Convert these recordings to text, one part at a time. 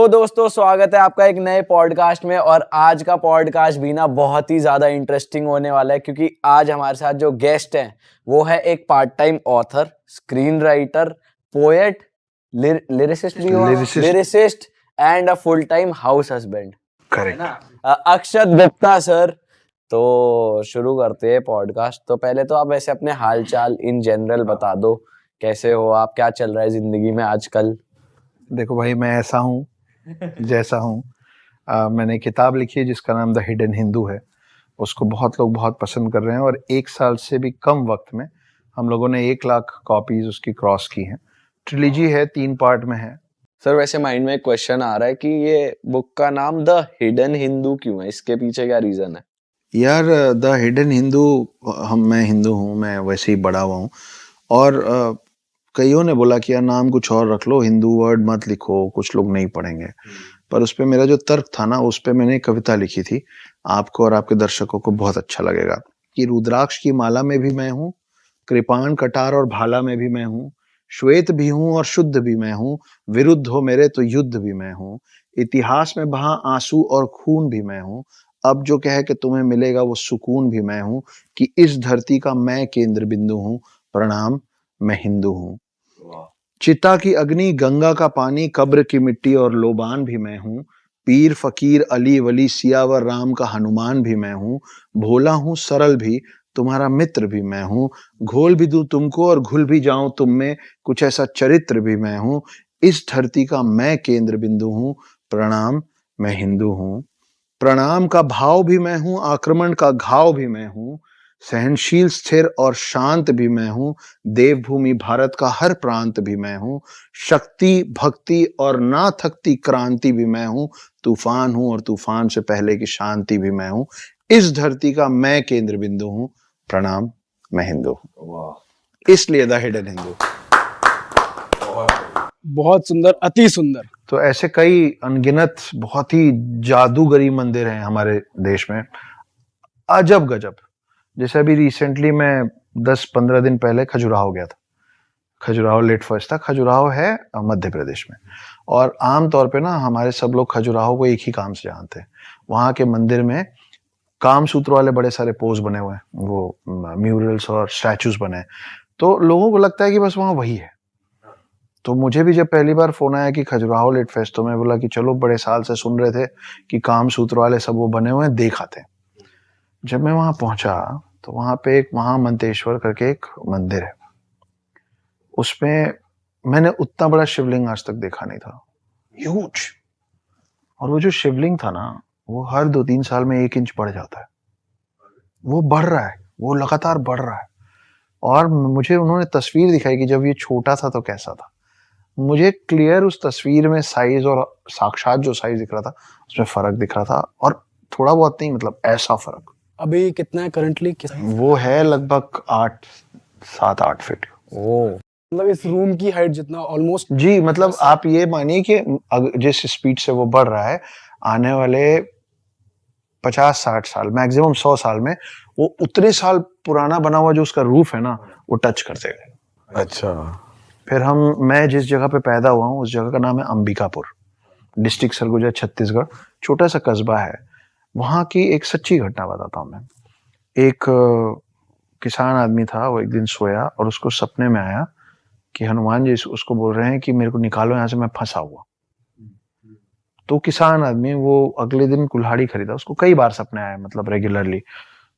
तो दोस्तों स्वागत है आपका एक नए पॉडकास्ट में। और आज का पॉडकास्ट भी ना बहुत ही ज्यादा इंटरेस्टिंग होने वाला है, क्योंकि आज हमारे साथ जो गेस्ट हैं वो है एक part time author, screen writer, poet, lyricist and a full time house husband. Correct. Akshat Gupta sir. तो शुरू करते हैं पॉडकास्ट। तो पहले तो आप वैसे अपने हालचाल इन जनरल बता दो, कैसे हो आप, क्या चल रहा है जिंदगी में आजकल। देखो भाई, मैं ऐसा हूँ जैसा हूँ। मैंने किताब लिखी है जिसका नाम द हिडन हिंदू है। उसको बहुत लोग बहुत पसंद कर रहे हैं और 1 साल से भी कम वक्त में हम लोगों ने 1 लाख कॉपीज उसकी क्रॉस की हैं। ट्रिलॉजी है, 3 पार्ट में है। सर वैसे माइंड में एक क्वेश्चन आ रहा है कि ये बुक का नाम द हिडन हिंदू क्यों है, इसके पीछे क्या रीजन है? यार, द हिडन हिंदू, मैं हिंदू हूँ, मैं वैसे ही बड़ा हुआ हूँ। और कईयों ने बोला कि यार नाम कुछ और रख लो, हिंदू वर्ड मत लिखो, कुछ लोग नहीं पढ़ेंगे। पर उस पे मेरा जो तर्क था ना, उस पे मैंने कविता लिखी थी। आपको और आपके दर्शकों को बहुत अच्छा लगेगा कि रुद्राक्ष की माला में भी मैं हूँ, कृपाण कटार और भाला में भी मैं हूँ, श्वेत भी हूँ और शुद्ध भी मैं हूँ, विरुद्ध हो मेरे तो युद्ध भी मैं हूँ, इतिहास में बहा आंसू और खून भी मैं हूँ, अब जो कहे कि तुम्हें मिलेगा वो सुकून भी मैं हूँ, कि इस धरती का मैं केंद्र बिंदु हूँ, प्रणाम मैं हिंदू हूँ। चिता की अग्नि, गंगा का पानी, कब्र की मिट्टी और लोबान भी मैं हूँ, पीर फकीर अली वली सियावर राम का हनुमान भी मैं हूँ, भोला हूँ सरल भी, तुम्हारा मित्र भी मैं हूँ, घोल भी दूं तुमको और घुल भी जाऊं तुम में, कुछ ऐसा चरित्र भी मैं हूँ, इस धरती का मैं केंद्र बिंदु हूँ, प्रणाम मैं हिंदू हूँ। प्रणाम का भाव भी मैं हूँ, आक्रमण का घाव भी मैं हूँ, सहनशील स्थिर और शांत भी मैं हूँ, देवभूमि भारत का हर प्रांत भी मैं हूँ, शक्ति भक्ति और ना थकती क्रांति भी मैं हूँ, तूफान हूँ और तूफान से पहले की शांति भी मैं हूँ, इस धरती का मैं केंद्र बिंदु हूँ, प्रणाम मैं हिंदू हूँ। इसलिए द हिडन हिंदू। बहुत सुंदर, अति सुंदर। तो ऐसे कई अनगिनत बहुत ही जादूगरी मंदिर हैं हमारे देश में, अजब गजब। जैसे अभी रिसेंटली मैं 10-15 दिन पहले खजुराहो गया था। खजुराहो लेट फर्स्ट था। खजुराहो है मध्य प्रदेश में। और आमतौर पे ना हमारे सब लोग खजुराहो को एक ही काम से जानते हैं। वहाँ के मंदिर में काम सूत्र वाले बड़े सारे पोज बने हुए हैं, वो म्यूरल्स और स्टैचूज बने हैं। तो लोगों को लगता है कि बस वहाँ वही है। तो मुझे भी जब पहली बार फोन आया कि खजुराहो लेट फेस्ट, तो मैं बोला कि चलो, बड़े साल से सुन रहे थे कि काम सूत्र वाले सब वो बने हुए हैं, देख आते हैं। जब मैं वहां पहुंचा तो वहां पे एक महामंतेश्वर करके एक मंदिर है। उसमें मैंने उतना बड़ा शिवलिंग आज तक देखा नहीं था, ह्यूज। और वो जो शिवलिंग था ना, वो हर 2-3 साल में 1 इंच बढ़ जाता है। वो बढ़ रहा है, वो लगातार बढ़ रहा है। और मुझे उन्होंने तस्वीर दिखाई कि जब ये छोटा था तो कैसा था। मुझे क्लियर उस तस्वीर में साइज और साक्षात जो साइज दिख रहा था उसमें फर्क दिख रहा था। और थोड़ा बहुत नहीं, मतलब ऐसा फर्क। अभी कितना है करंटली? वो है लगभग 7-8 फीट। ओ, मतलब इस रूम की हाइट जितना ऑलमोस्ट। जी, मतलब आप ये मानिए कि जिस स्पीड से वो बढ़ रहा है, आने वाले 50-60 साल, मैक्सिमम 100 साल में वो उतने साल पुराना बना हुआ जो उसका रूफ है ना, वो टच कर देगा। अच्छा। फिर मैं जिस जगह पे पैदा हुआ हूँ उस जगह का नाम है अंबिकापुर, डिस्ट्रिक्ट सरगुजा, छत्तीसगढ़। छोटा सा कस्बा है। वहाँ की एक सच्ची घटना बताता हूँ मैं। एक किसान आदमी था, वो एक दिन सोया और उसको सपने में आया कि हनुमान जी उसको बोल रहे हैं कि मेरे को निकालो यहाँ से, मैं फंसा हुआ। तो किसान आदमी वो अगले दिन कुल्हाड़ी खरीदा। उसको कई बार सपने आए, मतलब रेगुलरली।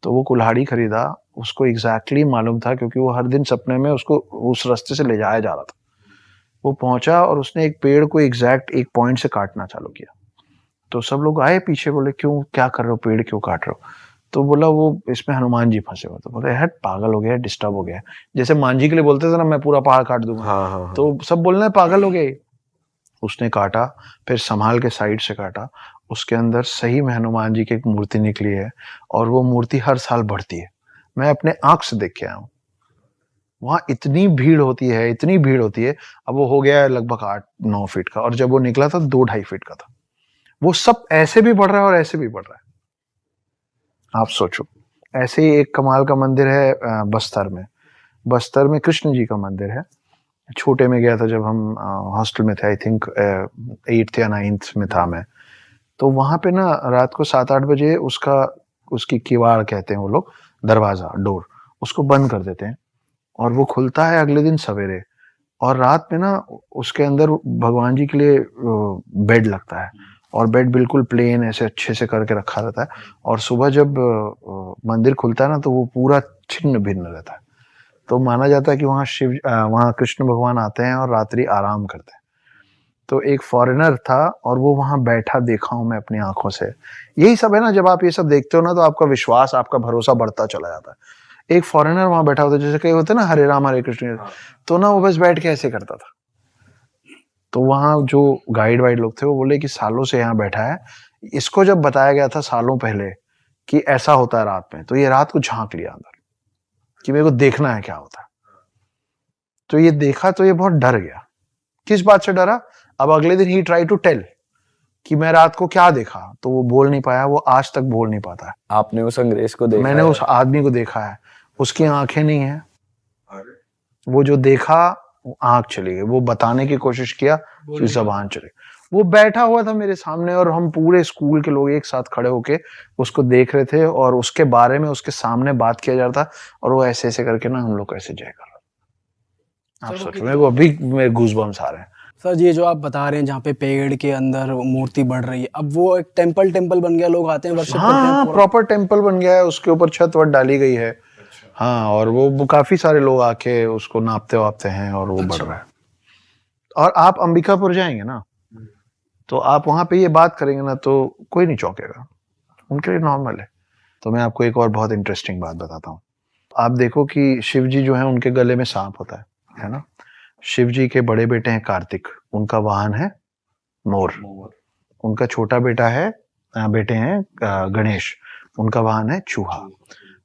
तो वो कुल्हाड़ी खरीदा। उसको एग्जैक्टली मालूम था क्योंकि वो हर दिन सपने में उसको उस रास्ते से ले जाया जा रहा था। वो पहुंचा और उसने एक पेड़ को एग्जैक्ट एक पॉइंट से काटना चालू किया। तो सब लोग आए पीछे, बोले क्यों, क्या कर रहे हो, पेड़ क्यों काट रहे हो? तो बोला वो इसमें हनुमान जी फंसे हुए। तो बोले यार पागल हो गया, डिस्टर्ब हो गया। जैसे मांझी के लिए बोलते थे ना, मैं पूरा पहाड़ काट दूंगा। हाँ। तो सब बोलना है पागल हो गए। उसने काटा, फिर संभाल के साइड से काटा। उसके अंदर सही में हनुमान जी की एक मूर्ति निकली है। और वो मूर्ति हर साल बढ़ती है। मैं अपने आंख से देख के आया हूँ। वहां इतनी भीड़ होती है, इतनी भीड़ होती है। अब वो हो गया है लगभग 8-9 फीट का, और जब वो निकला था 2-2.5 फीट का था। वो सब ऐसे भी बढ़ रहा है और ऐसे भी बढ़ रहा है। आप सोचो। ऐसे ही एक कमाल का मंदिर है बस्तर में। बस्तर में कृष्ण जी का मंदिर है। छोटे में गया था जब हम हॉस्टल में थे, आई थिंक 8th या 9th में था मैं। तो वहाँ पे ना रात को 7-8 बजे उसकी किवाड़ कहते हैं वो लोग, दरवाज़ा, डोर, उसको बंद कर देते हैं और वो खुलता है अगले दिन सवेरे। और रात में ना उसके अंदर भगवान जी के लिए बेड लगता है और बेड बिल्कुल प्लेन ऐसे अच्छे से करके रखा रहता है। और सुबह जब मंदिर खुलता है ना तो वो पूरा छिन्न भिन्न रहता है। तो माना जाता है कि वहाँ कृष्ण भगवान आते हैं और रात्रि आराम करते हैं। तो एक फॉरेनर था और वो वहाँ बैठा देखा हूँ मैं अपनी आंखों से। यही सब है ना, जब आप ये सब देखते हो ना तो आपका विश्वास, आपका भरोसा बढ़ता चला जाता है। एक फॉरेनर वहाँ बैठा होता है, जैसे कई होते हैं ना हरे राम हरे कृष्ण, तो ना वो बस बैठ के ऐसे करता था। तो वहाँ जो गाइड वाइड लोग थे वो बोले कि सालों से यहाँ बैठा है, इसको जब बताया गया था सालों पहले कि ऐसा होता है रात में, तो ये रात को झांक लिया अंदर कि मेरे को देखना है क्या होता है। तो ये देखा तो ये बहुत डर गया। किस बात से डरा? अब अगले दिन ही ट्राई टू टेल कि मैं रात को क्या देखा, तो वो बोल नहीं पाया, वो आज तक बोल नहीं पाता है। आपने उस अंग्रेज को देखा मैंने है? उस आदमी को देखा है, उसकी आंखें नहीं है, वो जो देखा वो आंख चली गई। वो बताने की कोशिश किया, फिर जबान चली। वो बैठा हुआ था मेरे सामने और हम पूरे स्कूल के लोग एक साथ खड़े होके उसको देख रहे थे और उसके बारे में उसके सामने बात किया जा रहा था और वो ऐसे ऐसे करके ना हम लोग को ऐसे जय कर रहा। आप सोचो, मेरे को अभी मेरे गूज़बम्स आ रहे हैं। सर ये जो आप बता रहे हैं जहाँ पे पेड़ के अंदर मूर्ति बढ़ रही है, अब वो एक टेम्पल बन गया, लोग आते हैं वर्शिप करते हैं? हाँ, प्रॉपर टेम्पल बन गया है, उसके ऊपर छत वत डाली गई है। हाँ, और वो काफी सारे लोग आके उसको नापते वापते हैं और वो बढ़ रहा है। और आप अंबिकापुर जाएंगे ना तो आप वहां पे ये बात करेंगे ना तो कोई नहीं चौंकेगा, उनके लिए नॉर्मल है। तो मैं आपको एक और बहुत इंटरेस्टिंग बात बताता हूँ। आप देखो कि शिव जी जो है उनके गले में सांप होता है ना। शिव जी के बड़े बेटे हैं कार्तिक, उनका वाहन है मोर। उनका छोटा बेटे हैं गणेश, उनका वाहन है चूहा।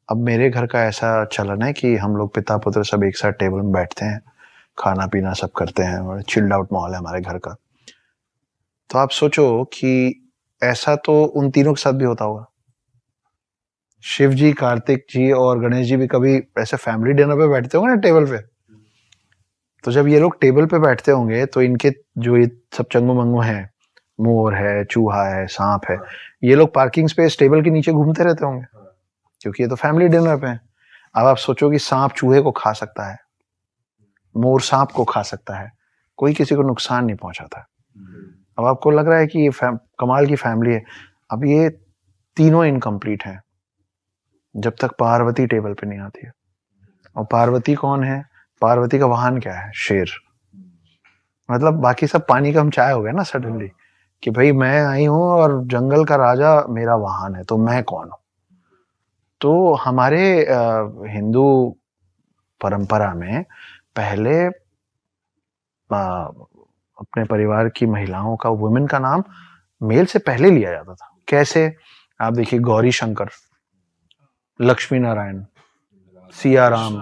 अब मेरे घर का ऐसा चलन है कि हम लोग पिता पुत्र सब एक साथ टेबल में बैठते हैं, खाना पीना सब करते हैं और चिल्ड आउट माहौल है हमारे घर का। तो आप सोचो कि ऐसा तो उन तीनों के साथ भी होता होगा। शिव जी, कार्तिक जी और गणेश जी भी कभी ऐसे फैमिली डिनर पे बैठते होंगे ना टेबल पे। तो जब ये लोग टेबल पे बैठते होंगे तो इनके जो ये सब चंगू मंगू हैं, मोर है, चूहा है, सांप है, ये लोग पार्किंग स्पेस टेबल के नीचे घूमते रहते होंगे क्योंकि ये तो फैमिली डिनर पे है। अब आप सोचो कि सांप चूहे को खा सकता है, मोर सांप को खा सकता है, कोई किसी को नुकसान नहीं पहुंचाता है। अब आपको लग रहा है कि ये कमाल की फैमिली है। अब ये तीनों इनकम्प्लीट हैं जब तक पार्वती टेबल पे नहीं आती है। और पार्वती कौन है? पार्वती का वाहन क्या है? शेर। मतलब बाकी सब पानी कम चाय हो गया ना सडनली कि भाई मैं आई हूं और जंगल का राजा मेरा वाहन है, तो मैं कौन हूं? तो हमारे हिंदू परंपरा में पहले अपने परिवार की महिलाओं का, वुमेन का नाम मेल से पहले लिया जाता था। कैसे? आप देखिए, गौरी शंकर, लक्ष्मी नारायण, सिया राम,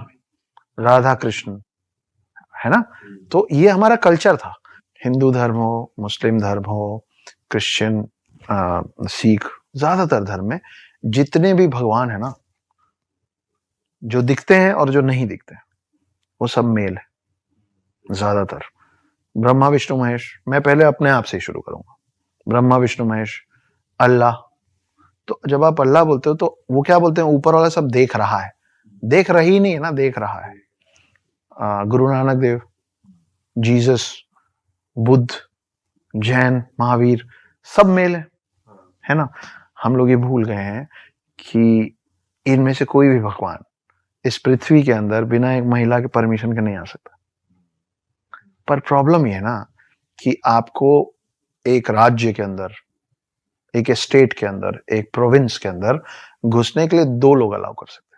राधा कृष्ण, है ना। तो ये हमारा कल्चर था। हिंदू धर्म हो, मुस्लिम धर्म हो, क्रिश्चियन, सिख, ज्यादातर धर्म में जितने भी भगवान है ना, जो दिखते हैं और जो नहीं दिखते हैं, वो सब मेल है ज्यादातर। ब्रह्मा विष्णु महेश, मैं पहले अपने आप से ही शुरू करूंगा। ब्रह्मा विष्णु महेश, अल्लाह। तो जब आप अल्लाह बोलते हो तो वो क्या बोलते हैं? ऊपर वाला सब देख रहा है, देख रही नहीं है ना, देख रहा है। गुरु नानक देव, जीसस, बुद्ध, जैन, महावीर, सब मेल है ना। हम लोग ये भूल गए हैं कि इनमें से कोई भी भगवान इस पृथ्वी के अंदर बिना एक महिला के परमिशन के नहीं आ सकता। पर प्रॉब्लम ये है ना कि आपको एक राज्य के अंदर, एक स्टेट के अंदर, एक प्रोविंस के अंदर घुसने के लिए दो लोग अलाउ कर सकते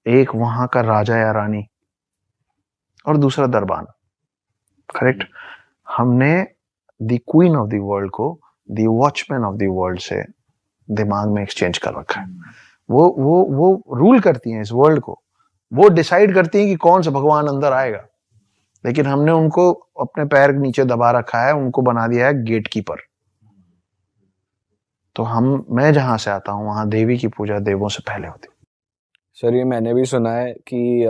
हैं। एक वहां का राजा या रानी और दूसरा दरबान। करेक्ट। हमने the queen of the world को the watchman of the world से दिमाग में एक्सचेंज कर रखा है। वो रूल करती हैं इस वर्ल्ड को, वो डिसाइड करती हैं कि कौन सा भगवान अंदर आएगा, लेकिन हमने उनको अपने पैर के नीचे दबा रखा है, उनको बना दिया है गेट कीपर। तो मैं जहां से आता हूं वहां देवी की पूजा देवों से पहले होती है। सर ये मैंने भी सुना है कि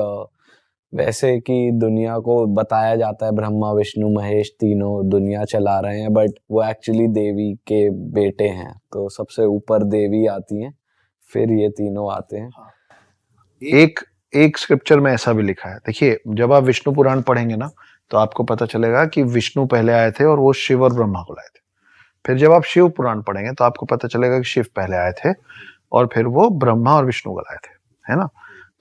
वैसे कि दुनिया को बताया जाता है ब्रह्मा विष्णु महेश तीनों दुनिया चला रहे हैं, बट वो एक्चुअली देवी के बेटे हैं। तो सबसे ऊपर देवी आती हैं, फिर ये तीनों आते हैं। एक स्क्रिप्चर में ऐसा भी लिखा है, देखिए जब आप विष्णु पुराण पढ़ेंगे ना तो आपको पता चलेगा कि विष्णु पहले आए थे और वो शिव और ब्रह्मा को लाए थे। फिर जब आप शिव पुराण पढ़ेंगे तो आपको पता चलेगा कि शिव पहले आए थे और फिर वो ब्रह्मा और विष्णु को लाए थे, है ना।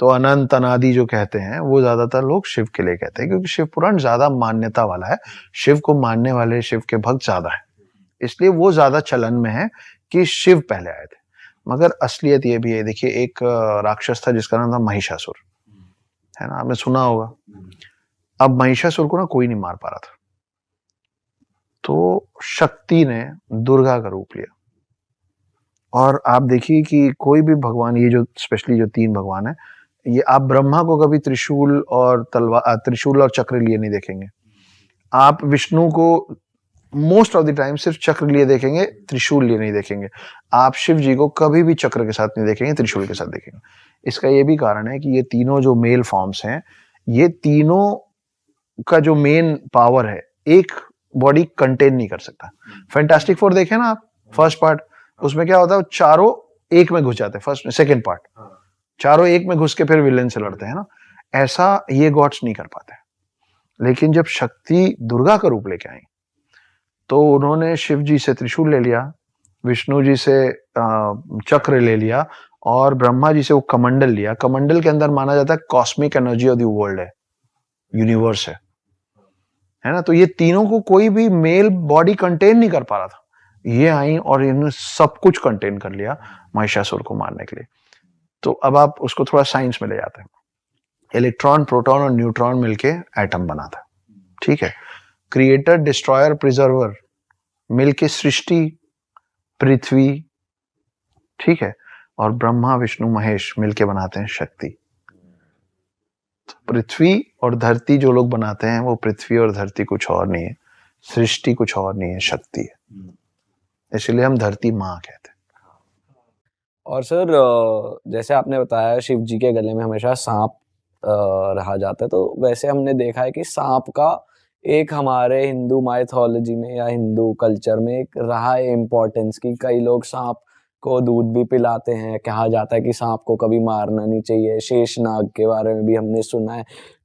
तो अनंत अनादि जो कहते हैं वो ज्यादातर लोग शिव के लिए कहते हैं, क्योंकि शिव पुराण ज्यादा मान्यता वाला है, शिव को मानने वाले शिव के भक्त ज्यादा है, इसलिए वो ज्यादा चलन में है कि शिव पहले आए थे। मगर असलियत ये भी है, देखिए एक राक्षस था जिसका नाम था महिषासुर, है ना, आपने सुना होगा। अब महिषासुर को ना कोई नहीं मार पा रहा था, तो शक्ति ने दुर्गा का रूप लिया। और आप देखिए कि कोई भी भगवान, ये जो स्पेशली जो 3 भगवान है, ये आप ब्रह्मा को कभी त्रिशूल और तलवार, त्रिशूल और चक्र लिए नहीं देखेंगे। आप विष्णु को मोस्ट ऑफ द टाइम सिर्फ चक्र लिए देखेंगे, त्रिशूल लिए नहीं देखेंगे। आप शिव जी को कभी भी चक्र के साथ नहीं देखेंगे, त्रिशूल के साथ देखेंगे। इसका ये भी कारण है कि ये तीनों जो मेल फॉर्म्स हैं, ये तीनों का जो मेन पावर है, एक बॉडी कंटेन नहीं कर सकता। फैंटास्टिक फोर देखें ना आप, फर्स्ट पार्ट, उसमें क्या होता है, चारों एक में घुस जाते हैं, फर्स्ट सेकंड पार्ट, चारों एक में घुस के फिर विलेन से लड़ते हैं ना। ऐसा ये गॉड्स नहीं कर पाते। लेकिन जब शक्ति दुर्गा का रूप लेके आई तो उन्होंने शिव जी से त्रिशूल ले लिया, विष्णु जी से चक्र ले लिया और ब्रह्मा जी से वो कमंडल लिया। कमंडल के अंदर माना जाता है cosmic energy of the world है, यूनिवर्स है ना। तो ये तीनों को कोई भी मेल बॉडी कंटेन नहीं कर पा रहा था, ये आई और इन्होंने सब कुछ कंटेन कर लिया महिषासुर को मारने के लिए। तो अब आप उसको थोड़ा साइंस में ले जाते हैं, इलेक्ट्रॉन प्रोटॉन और न्यूट्रॉन मिलके एटम बनाता है, ठीक है। क्रिएटर डिस्ट्रॉयर प्रिजर्वर मिलके सृष्टि, पृथ्वी, ठीक है। और ब्रह्मा विष्णु महेश मिलके बनाते हैं शक्ति। तो पृथ्वी और धरती जो लोग बनाते हैं, वो पृथ्वी और धरती कुछ और नहीं है, सृष्टि कुछ और नहीं है, शक्ति है। इसलिए हम धरती माँ कहते हैं। और सर जैसे आपने बताया शिव जी के गले में हमेशा सांप रहा जाता है, तो वैसे हमने देखा है कि सांप का एक हमारे हिंदू माइथोलॉजी में या हिंदू कल्चर में एक रहा है इम्पोर्टेंस, की कई लोग सांप को दूध भी पिलाते हैं। कहा जाता है कि सांप को कभी मारना नहीं चाहिए। शेषनाग के बारे में भी हमने सुना है।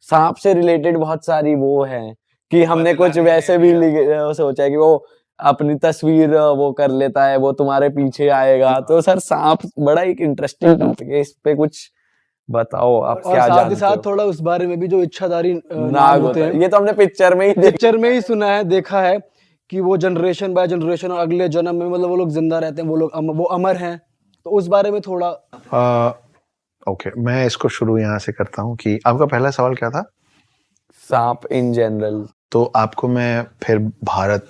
सांप से रिलेटेड बहुत सारी वो है कि हमने कुछ वैसे भी सोचा है कि वो अपनी तस्वीर वो कर लेता है, वो तुम्हारे पीछे आएगा। तो सर सांप बड़ा एक इंटरेस्टिंग टॉपिक है, इस पे कुछ बताओ आप क्या जानते हो। साथ ही साथ थोड़ा उस बारे में भी जो इच्छाधारी नाग होते हैं, ये तो हमने पिक्चर में ही सुना है, देखा है कि वो जनरेशन बाय जनरेशन और अगले जन्म में मतलब वो लोग जिंदा रहते हैं, वो लोग वो अमर हैं। तो उस बारे में थोड़ा ओके, मैं इसको शुरू यहाँ से करता हूँ कि आपका पहला सवाल क्या था? सांप इन जनरल। तो आपको मैं फिर Bharat,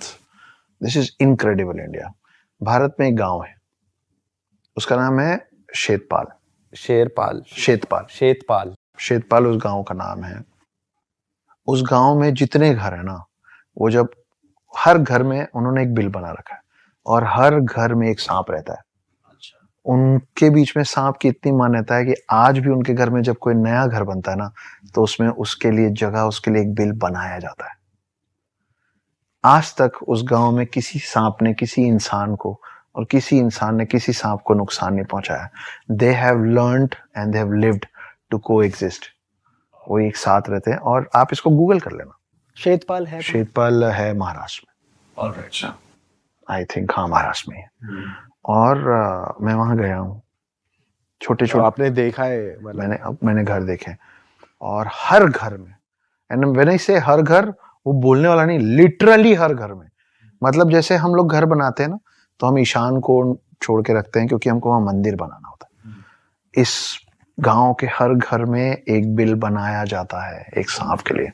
this is incredible India. Bharat में एक गांव है, उसका नाम है शेतपाल। शेतपाल उस गांव का नाम है। उस गांव में जितने घर है ना, वो जब हर घर में उन्होंने एक बिल बना रखा है और हर घर में एक सांप रहता है। उनके बीच में सांप की इतनी मान्यता है कि आज भी उनके घर में जब कोई नया घर बनता है ना, तो उसमें उसके लिए जगह, उसके लिए एक बिल बनाया जाता है। आज तक उस गांव में किसी सांप ने किसी इंसान को और किसी इंसान ने किसी सांप को नुकसान नहीं पहुंचाया। They have learned and they have lived to coexist. वो एक साथ रहते हैं और आप इसको गूगल कर लेना। शेतपाल है महाराष्ट्र में। ऑलराइट, आई थिंक हाँ महाराष्ट्र में है। और मैं वहां गया हूँ। छोटे आपने देखा है? मैंने घर देखे और हर घर में, एंड व्हेन आई से हर घर, वो बोलने वाला नहीं, लिटरली हर घर में। मतलब जैसे हम लोग घर बनाते हैं ना, तो हम ईशान को छोड़ के रखते हैं क्योंकि हमको वहां मंदिर बनाना होता है। इस गांव के हर घर में एक बिल बनाया जाता है एक सांप के लिए।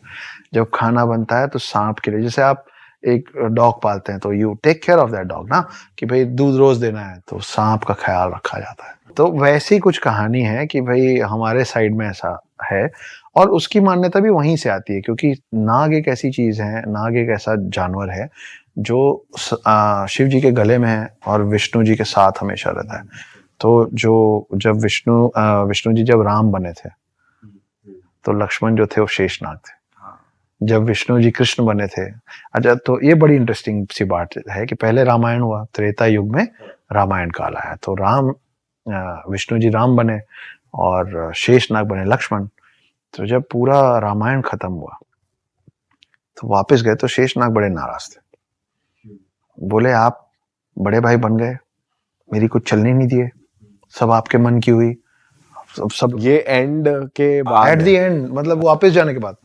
जब खाना बनता है तो सांप के लिए, जैसे आप एक डॉग पालते हैं तो you take care of that dog ना, कि भाई दूध रोज देना है, तो सांप का ख्याल रखा जाता है। तो वैसी कुछ कहानी है कि भाई हमारे साइड में ऐसा है और उसकी मान्यता भी वहीं से आती है, क्योंकि नाग एक ऐसी चीज है, नाग एक ऐसा जानवर है जो शिव जी के गले में है और विष्णु जी के साथ हमेशा रहता है। तो जब विष्णु जी जब राम बने थे, तो लक्ष्मण जो थे वो शेषनाग थे। जब विष्णु जी कृष्ण बने थे, अच्छा तो ये बड़ी इंटरेस्टिंग सी बात है कि पहले रामायण हुआ, त्रेता युग में रामायण काल आया, तो विष्णु जी राम बने और शेषनाग बने लक्ष्मण। तो जब पूरा रामायण खत्म हुआ तो वापस गए तो शेषनाग बड़े नाराज थे, बोले आप बड़े भाई बन गए, मेरी कुछ चलने नहीं दिए, सब आपके मन की हुई, सब ये एंड के बाद एट द एंड, मतलब वापस जाने के बाद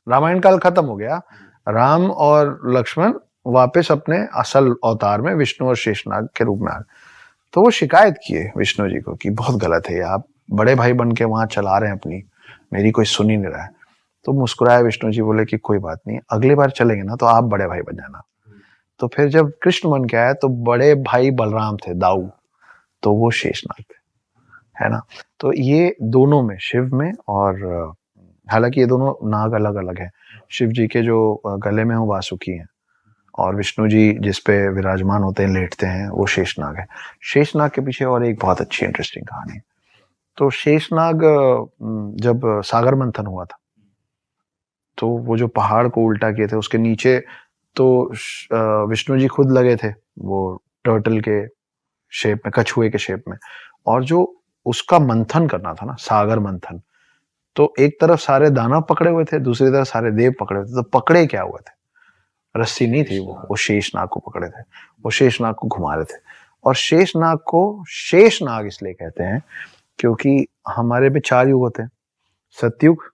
रामायण काल खत्म हो गया, राम और लक्ष्मण वापस अपने असल अवतार में विष्णु और शेषनाग के रूप में आ गए। तो वो शिकायत किए विष्णु जी को कि बहुत गलत है, आप बड़े भाई बन के वहां चला रहे हैं अपनी, मेरी कोई सुन ही नहीं रहा है। तो मुस्कुराए विष्णु जी, बोले कि कोई बात नहीं, अगली बार चलेंगे ना तो आप बड़े भाई बन जाना। तो फिर जब कृष्ण बन के आया तो बड़े भाई बलराम थे, दाऊ, तो वो शेषनाग थे, है ना। तो ये दोनों में, शिव में और हालांकि ये दोनों नाग अलग अलग हैं, शिव जी के जो गले में हो वासुकी हैं और विष्णु जी जिस पे विराजमान होते हैं, लेटते हैं, वो शेषनाग है। शेषनाग के पीछे और एक बहुत अच्छी इंटरेस्टिंग कहानी है। तो शेषनाग जब सागर मंथन हुआ था तो वो जो पहाड़ को उल्टा किए थे उसके नीचे तो विष्णु जी खुद लगे थे वो टर्टल के शेप में, कछुए के शेप में, और जो उसका मंथन करना था ना, सागर मंथन, तो एक तरफ सारे दानव पकड़े हुए थे, दूसरी तरफ सारे देव पकड़े हुए थे। तो पकड़े क्या हुए थे, रस्सी नहीं थी, वो शेषनाग को पकड़े थे, वो शेषनाग को घुमा रहे थे। और शेषनाग को शेषनाग इसलिए कहते हैं क्योंकि हमारे में 4 युग होते हैं, सतयुग,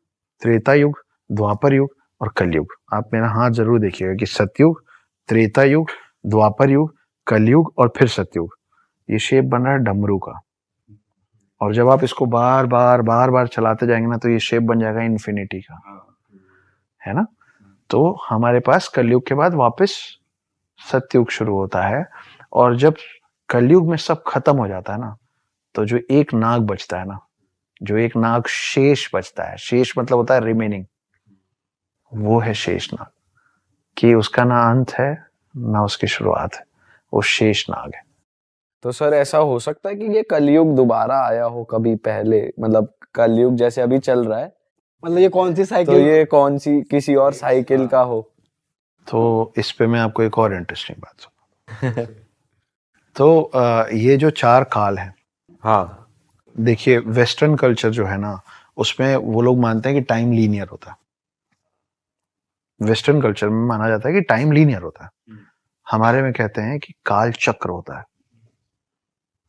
त्रेता युग, द्वापर युग और कलयुग। आप मेरा हाथ जरूर देखिएगा कि सतयुग, त्रेता युग, द्वापर युग, कलयुग और फिर सतयुग, ये शेप बन रहा है डमरू का। और जब आप इसको बार बार चलाते जाएंगे ना तो ये शेप बन जाएगा इन्फिनिटी का, है ना। तो हमारे पास कलयुग के बाद वापस सतयुग शुरू होता है, और जब कलयुग में सब खत्म हो जाता है ना, तो जो एक नाग बचता है ना, जो एक नाग शेष बचता है, शेष मतलब होता है रिमेनिंग, वो है शेषनाग, कि उसका ना अंत है ना उसकी शुरुआत है, वो शेषनाग है। तो सर ऐसा हो सकता है कि ये कलयुग दोबारा आया हो कभी पहले, मतलब कलयुग जैसे अभी चल रहा है, मतलब ये कौन सी तो साइकिल, ये कौन सी किसी और साइकिल का हो। तो इस पे मैं आपको एक और इंटरेस्टिंग बात सुना। तो ये जो 4 काल हैं, हाँ, देखिए वेस्टर्न कल्चर जो है ना, उसमें वो लोग मानते हैं कि टाइम लीनियर होता है। वेस्टर्न कल्चर में माना जाता है कि टाइम लीनियर होता है, हमारे में कहते हैं कि काल चक्र होता है।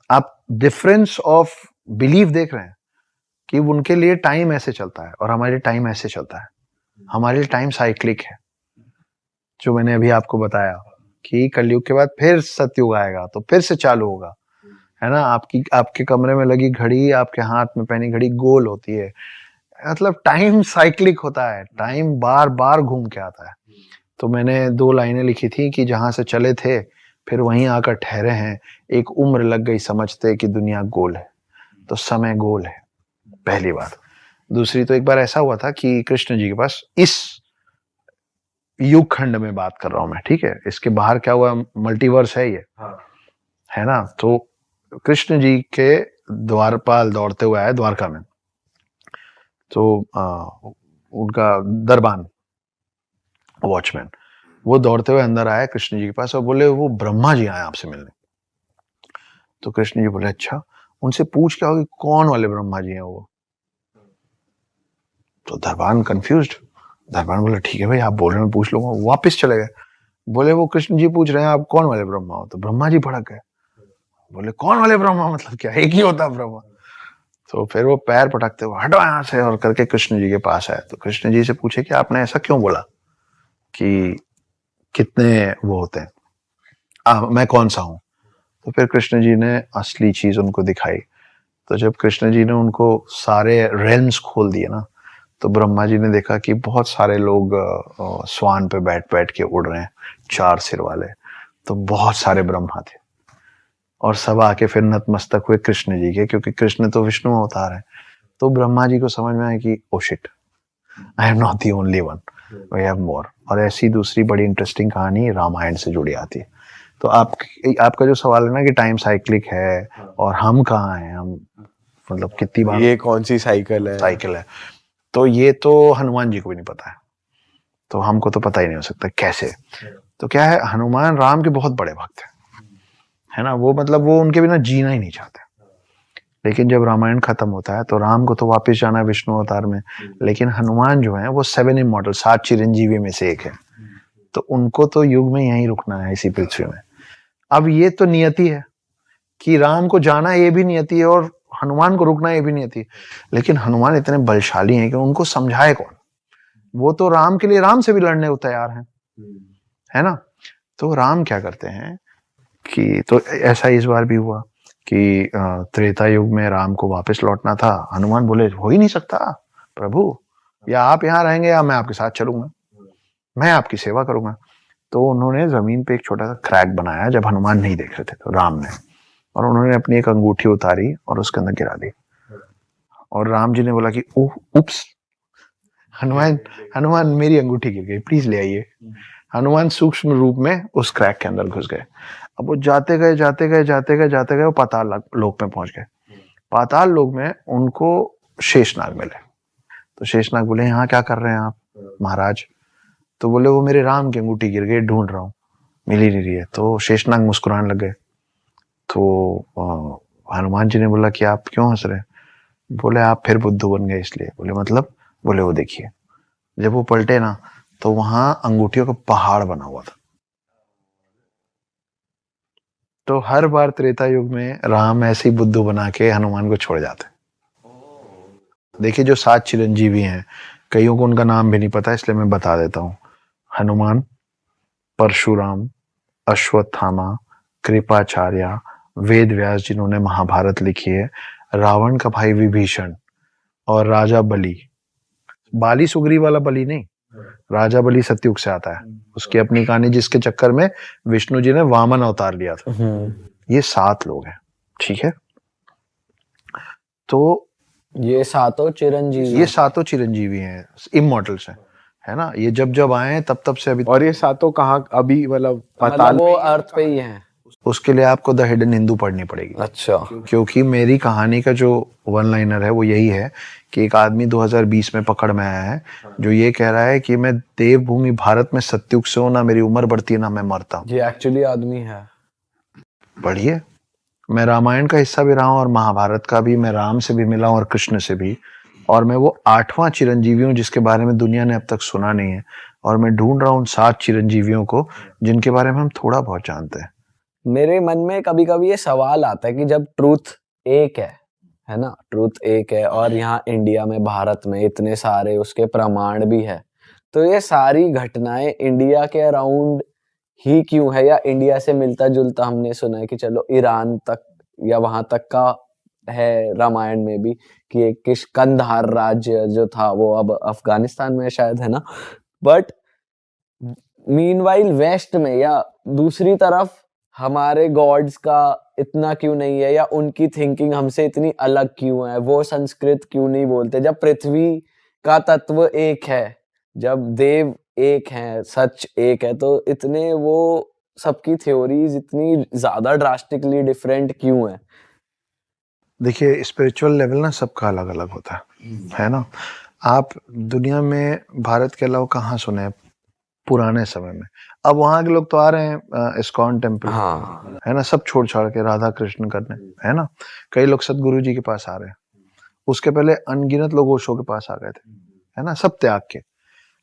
आप डिफरेंस ऑफ बिलीफ देख रहे हैं कि उनके लिए टाइम ऐसे चलता है और हमारे लिए टाइम ऐसे चलता है। हमारे लिए टाइम साइक्लिक है, जो मैंने अभी आपको बताया कि कलयुग के बाद फिर सतयुग आएगा तो फिर से चालू होगा, है ना। आपके कमरे में लगी घड़ी, आपके हाथ में पहनी घड़ी गोल होती है, मतलब टाइम साइक्लिक होता है, टाइम बार बार घूम के आता है। तो मैंने 2 लाइनें लिखी थी कि जहां से चले थे फिर वहीं आकर ठहरे हैं, एक उम्र लग गई समझते कि दुनिया गोल है, तो समय गोल है, पहली बात। दूसरी, तो एक बार ऐसा हुआ था कि कृष्ण जी के पास, इस युग खंड में बात कर रहा हूं मैं, ठीक है, इसके बाहर क्या हुआ, मल्टीवर्स है ये, है ना। तो कृष्ण जी के द्वारपाल दौड़ते हुए आए द्वारका में, तो उनका दरबान, वॉचमैन, वो दौड़ते हुए अंदर आया कृष्ण जी के पास और बोले वो ब्रह्मा जी आए आपसे मिलने। तो कृष्ण जी बोले अच्छा, उनसे पूछ क्या होगी कौन वाले ब्रह्मा जी हैं वो। तो दरबान कंफ्यूज्ड, दरबान बोले ठीक है भाई, आप बोल रहे हैं, पूछ लूंगा। वापस चले गए, बोले वो कृष्ण जी पूछ रहे हैं आप कौन वाले ब्रह्मा हो। तो ब्रह्मा जी भड़क गए, बोले कौन वाले ब्रह्मा, मतलब क्या, एक ही होता ब्रह्मा। तो फिर वो पैर पटकते हुए हटो यहाँ से और करके कृष्ण जी के पास आए। तो कृष्ण जी से पूछे कि आपने ऐसा क्यों बोला कि कितने वो होते हैं, मैं कौन सा हूं। तो फिर कृष्ण जी ने असली चीज उनको दिखाई। तो जब कृष्ण जी ने उनको सारे रेल्म्स खोल दिए ना, तो ब्रह्मा जी ने देखा कि बहुत सारे लोग स्वान पे बैठ बैठ के उड़ रहे हैं, 4 सिर वाले। तो बहुत सारे ब्रह्मा थे और सब आके फिर नतमस्तक हुए कृष्ण जी के, क्योंकि कृष्ण तो विष्णु अवतार है। तो ब्रह्मा जी को समझ में आया कि oh shit, I am not the only one, we have more. और ऐसी दूसरी बड़ी इंटरेस्टिंग कहानी रामायण से जुड़ी आती है। तो आपका जो सवाल है ना कि टाइम साइक्लिक है और हम कहाँ हैं, हम मतलब कितनी बार ये कौन सी साइकिल है, साइकिल है, तो ये तो हनुमान जी को भी नहीं पता है, तो हमको तो पता ही नहीं हो सकता कैसे। तो क्या है, हनुमान राम के बहुत बड़े भक्त है ना, वो मतलब वो उनके बिना जीना ही नहीं चाहते। लेकिन जब रामायण खत्म होता है तो राम को तो वापस जाना है विष्णु अवतार में, लेकिन हनुमान जो है वो 7 इमॉर्टल, 7 चिरंजीवी में से एक है, तो उनको तो युग में यहीं रुकना है इसी पृथ्वी में। अब ये तो नियति है कि राम को जाना ये भी नियति है और हनुमान को रुकना ये भी नियति है, लेकिन हनुमान इतने बलशाली हैं कि उनको समझाए कौन। वो तो राम के लिए राम से भी लड़ने को तैयार हैं, है ना। तो राम क्या करते हैं कि, तो ऐसा इस बार भी हुआ कि त्रेता युग में राम को वापस लौटना था। हनुमान बोले हो ही नहीं सकता प्रभु, या आप यहाँ रहेंगे या मैं आपके साथ चलूंगा, मैं आपकी सेवा करूंगा। तो उन्होंने जमीन पे एक छोटा सा क्रैक बनाया जब हनुमान नहीं देख रहे थे, तो राम ने, और उन्होंने अपनी एक अंगूठी उतारी और उसके अंदर गिरा दी। और राम जी ने बोला कि उप्स, हनुमान मेरी अंगूठी गिर गई, प्लीज ले आइए। हनुमान सूक्ष्म रूप में उस क्रैक के अंदर घुस गए। अब वो जाते गए वो पाताल लोक में पहुंच गए। पाताल लोक में उनको शेषनाग मिले। तो शेषनाग बोले यहाँ क्या कर रहे हैं आप महाराज? तो बोले वो मेरे राम की अंगूठी गिर गई, ढूंढ रहा हूँ, मिल ही नहीं रही है। तो शेषनाग मुस्कुराने लग गए। तो हनुमान जी ने बोला कि आप क्यों हंस रहे? बोले आप फिर बुद्धू बन गए इसलिए। बोले मतलब? बोले वो देखिए, जब वो पलटे ना तो वहां अंगूठियों का पहाड़ बना हुआ था। तो हर बार त्रेता युग में राम ऐसे ही बुद्धू बना के हनुमान को छोड़ जाते। देखिए जो 7 चिरंजीवी हैं, कईयों को उनका नाम भी नहीं पता, इसलिए मैं बता देता हूं। हनुमान, परशुराम, अश्वत्थामा, कृपाचार्य, वेद व्यास जिन्होंने महाभारत लिखी है, रावण का भाई विभीषण, और राजा बलि। बाली सुग्रीव वाला बलि नहीं, राजा बलि सतयुग से आता है, उसकी अपनी कहानी, जिसके चक्कर में विष्णु जी ने वामन अवतार लिया था। ये 7 लोग हैं, ठीक है। तो ये सातों चिरंजीवी हैं, इमॉर्टल्स हैं, है ना। ये जब जब आए तब से अभी। और ये सातों कहाँ अभी मतलब पाताल वो अर्थ पे ही हैं। उसके लिए आपको द हिडन हिंदू पढ़नी पड़ेगी। अच्छा। क्योंकि मेरी कहानी का जो वन लाइनर है वो यही है कि एक आदमी 2020 में पकड़ में आया है जो ये कह रहा है कि मैं देवभूमि भारत में सतयुग से हूं, ना मेरी उम्र बढ़ती है ना मैं मरता हूं। ये एक्चुअली आदमी है। बढ़िए, मैं रामायण का हिस्सा भी रहा हूं और महाभारत का भी, मैं राम से भी मिला हूं और कृष्ण से भी, और मैं वो 8वां चिरंजीवी हूं जिसके बारे में दुनिया ने अब तक सुना नहीं है, और मैं ढूंढ रहा हूं 7 चिरंजीवियों को जिनके बारे में हम थोड़ा बहुत जानते हैं। मेरे मन में कभी कभी ये सवाल आता है कि जब ट्रूथ एक है ना, ट्रूथ एक है, और यहाँ इंडिया में, भारत में इतने सारे उसके प्रमाण भी है, तो ये सारी घटनाएं इंडिया के अराउंड ही क्यों है? या इंडिया से मिलता जुलता हमने सुना है कि चलो ईरान तक या वहां तक का है रामायण में भी, कि एक कंधार राज्य जो था वो अब अफगानिस्तान में शायद, है ना। बट मीनवाइल वेस्ट में या दूसरी तरफ हमारे गॉड्स का इतना क्यों नहीं है, या उनकी थिंकिंग हमसे इतनी अलग क्यों है? वो संस्कृत क्यों नहीं बोलते? जब पृथ्वी का तत्व एक है, जब देव एक है, सच एक है, तो इतने वो सबकी थ्योरीज इतनी ज्यादा ड्रास्टिकली डिफरेंट क्यों है? देखिए स्पिरिचुअल लेवल ना सबका अलग अलग होता है ना। आप दुनिया में भारत के अलावा कहाँ सुने हैं पुराने समय में? अब वहां के लोग तो आ रहे हैं इस्कॉन टेम्पल, हाँ, है ना, सब छोड़ छाड़ के राधा कृष्ण करने, है ना। कई लोग सदगुरु जी के पास आ रहे हैं, उसके पहले अनगिनत लोग ओशो के पास आ गए थे, है ना, सब त्याग के।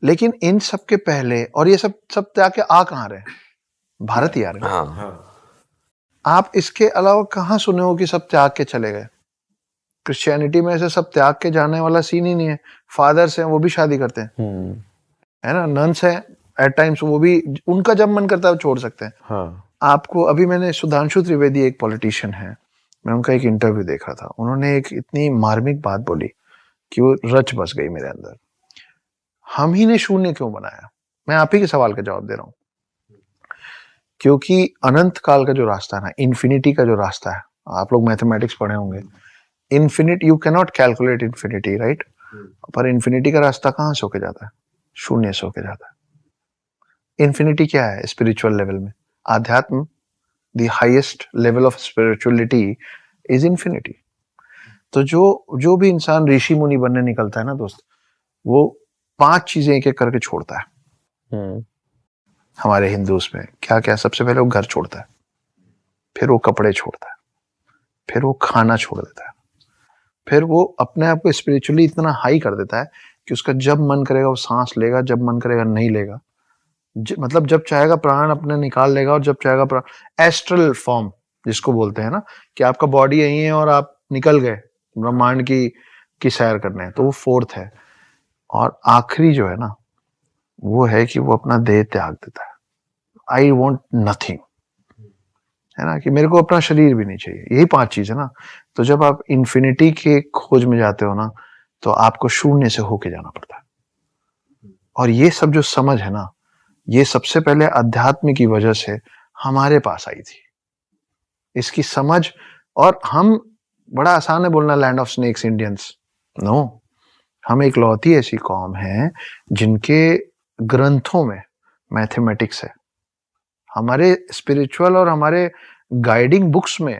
लेकिन इन सब के पहले, और ये सब त्याग के आ कहाँ रहे हैं? भारत ही आ रहे हैं। हाँ। आप इसके अलावा कहाँ सुने हो कि सब त्याग के चले गए? क्रिश्चियनिटी में ऐसे सब त्याग के जाने वाला सीन ही नहीं है। फादर्स हैं वो भी शादी करते हैं, है ना, नन्स हैं एट टाइम्स, वो भी उनका जब मन करता है वो छोड़ सकते हैं। हाँ। आपको अभी मैंने सुधांशु त्रिवेदी एक पॉलिटिशियन है, मैं उनका एक इंटरव्यू देख रहा था, उन्होंने एक इतनी मार्मिक बात बोली कि वो रच बस गई मेरे अंदर। हम ही ने शून्य क्यों बनाया? मैं आप ही के सवाल का जवाब दे रहा हूं। क्योंकि अनंत काल का जो रास्ता है ना, इन्फिनिटी का जो रास्ता है, आप लोग मैथमेटिक्स पढ़े होंगे, infinity, you can not calculate infinity, right? पर इन्फिनिटी का रास्ता कहां से होके जाता है? शून्य से होके जाता है। इन्फिनिटी क्या है स्पिरिचुअल लेवल में? आध्यात्म, the highest level of spirituality is infinity. तो जो भी इंसान ऋषि मुनि बनने निकलता है ना दोस्त, वो 5 चीजें एक एक करके छोड़ता है। हमारे हिंदूज में क्या क्या, सबसे पहले वो घर छोड़ता है, फिर वो कपड़े छोड़ता है, फिर वो खाना छोड़ देता है, फिर वो अपने आप को स्पिरिचुअली इतना हाई कर देता है कि उसका जब मन करेगा वो सांस लेगा, जब मन करेगा नहीं लेगा, मतलब जब चाहेगा प्राण अपने निकाल लेगा और जब चाहेगा प्राण। एस्ट्रल फॉर्म जिसको बोलते हैं ना, कि आपका बॉडी यही है और आप निकल गए ब्रह्मांड की सैर करने, तो वो 4th है। और आखिरी जो है ना, वो है कि वो अपना देह त्याग देता है। आई वॉन्ट नथिंग, है ना, कि मेरे को अपना शरीर भी नहीं चाहिए। यही 5 चीज है ना। तो जब आप इन्फिनिटी के खोज में जाते हो ना, तो आपको शून्य से होके जाना पड़ता है। और ये सब जो समझ है ना, ये सबसे पहले अध्यात्म की वजह से हमारे पास आई थी, इसकी समझ। और हम, बड़ा आसान है बोलना land of snakes Indians, no, हम एक लौती ऐसी कौम है जिनके ग्रंथों में मैथमेटिक्स है, हमारे स्पिरिचुअल और हमारे गाइडिंग बुक्स में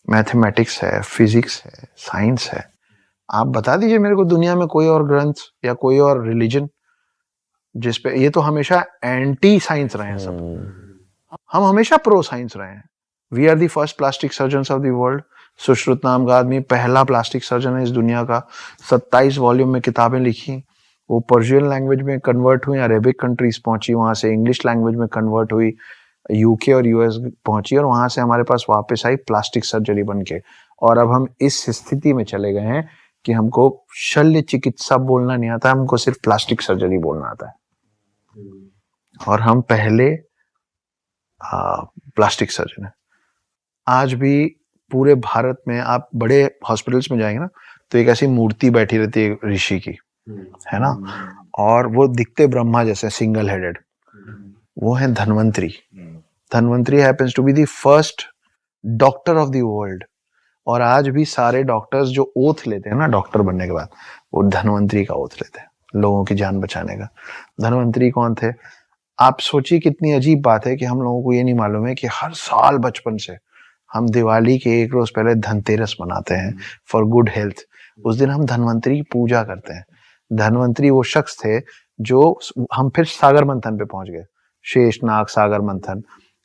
मैथमेटिक्स है, फिजिक्स है, साइंस है। आप बता दीजिए मेरे को दुनिया में कोई और ग्रंथ या कोई और रिलीजन जिसपे, ये तो हमेशा एंटी साइंस रहे हैं सब, हम हमेशा प्रो साइंस रहे हैं। We are the first plastic surgeon of the world. Sushruta नाम का आदमी पहला प्लास्टिक सर्जन है इस दुनिया का। 27 वॉल्यूम में किताबें लिखी, वो पर्शियन लैंग्वेज में कन्वर्ट हुई, अरेबिक कंट्रीज पहुंची, वहां से इंग्लिश लैंग्वेज में कन्वर्ट हुई, यूके और यूएस पहुंची, और वहां से हमारे पास वापस आई प्लास्टिक सर्जरी बन के। और अब हम इस स्थिति में चले गए हैं कि हमको शल्य चिकित्सा बोलना नहीं आता, हमको सिर्फ प्लास्टिक सर्जरी बोलना आता है। और हम पहले प्लास्टिक सर्जन है। आज भी पूरे भारत में आप बड़े हॉस्पिटल्स में जाएंगे ना, तो एक ऐसी मूर्ति बैठी रहती है ऋषि की, है ना, और वो दिखते ब्रह्मा जैसे, सिंगल हेडेड, वो है Dhanvantari. Dhanvantari happens to be the first doctor of the world. और आज भी सारे डॉक्टर्स जो ओथ लेते हैं ना डॉक्टर बनने के बाद, वो धन्वंतरी का ओथ लेते हैं, लोगों की जान बचाने का। धन्वंतरी कौन थे? आप सोचिए कितनी अजीब बात है कि हम लोगों को ये नहीं मालूम है कि हर साल बचपन से हम दिवाली के एक रोज पहले धनतेरस मनाते हैं फॉर गुड हेल्थ। उस दिन हम धन्वंतरी की पूजा करते हैं। धन्वंतरी वो शख्स थे जो, हम फिर सागर मंथन पे पहुंच गए, शेषनाग सागर मंथन।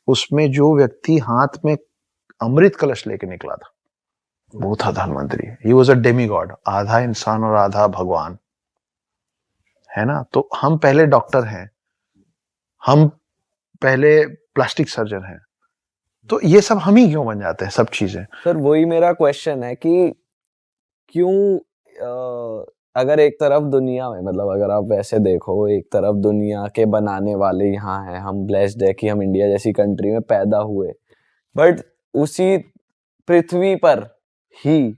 उसमें जो व्यक्ति हाथ में अमृत कलश लेके निकला था, वो था Dhanvantari. He was a demigod, आधा इंसान और आधा भगवान, है ना। तो हम पहले डॉक्टर हैं, हम पहले प्लास्टिक सर्जन हैं, तो ये सब हम ही क्यों बन जाते हैं सब चीजें? सर वही मेरा क्वेश्चन है कि क्यों अगर एक तरफ दुनिया में, मतलब अगर आप वैसे देखो, एक तरफ दुनिया के बनाने वाले यहाँ हैं, हम ब्लेस्ड है कि हम इंडिया जैसी कंट्री में पैदा हुए, बट उसी पृथ्वी पर ही